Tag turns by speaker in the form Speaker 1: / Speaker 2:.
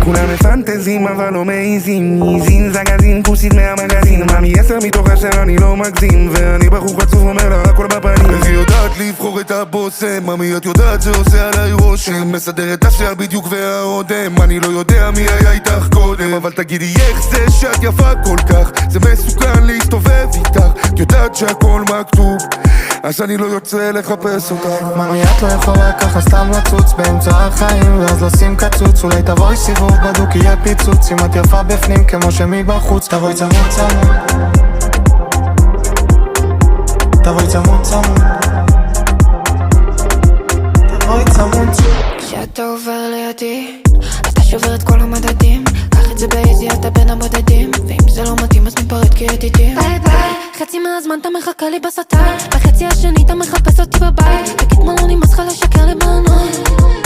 Speaker 1: כולם מפנטזים אבל לא מעיזים, ניזין זגזין כוסית מהמגזין, מאמי 10 מתוך 10 אני לא מגזים, ואני בחור חצוף אומר לה הכל בפנים. איך היא יודעת לבחור את הבוסם, מאמי את יודעת זה עושה עליי רושם, מסדר את השיער בדיוק והאודם, אני לא יודע מי היה איתך קודם, אבל תגידי איך זה שאת יפה כל כך, זה מסוכן להסתובב איתך, את יודעת שהכל מכתוב, אז אני לא יוצא לחפש אותך.
Speaker 2: מאמי את לא יכולה ככה סתם לצוץ באמצע החיים ואז לשים קצוץ, אולי תבואי סיבוב בדוק יהיה פיצוץ, אם את יפה בפנים כמו שמבחוץ, תבואי צמוד צמוד, תבואי צמוד צמוד, תבואי צמוד צמוד.
Speaker 3: כשאתה עובר לידי אתה שובר את כל המדדים, קח את זה באיזי אתה בין הבודדים, ואם זה לא מתאים אז ניפרד כידידים. ביי ביי, חצי מהזמן אתה מחכה לי בסתר, בחצי השני אתה מחפש אותי בבית, תגיד מה לא נמאס לך לשקר לי בעיניים.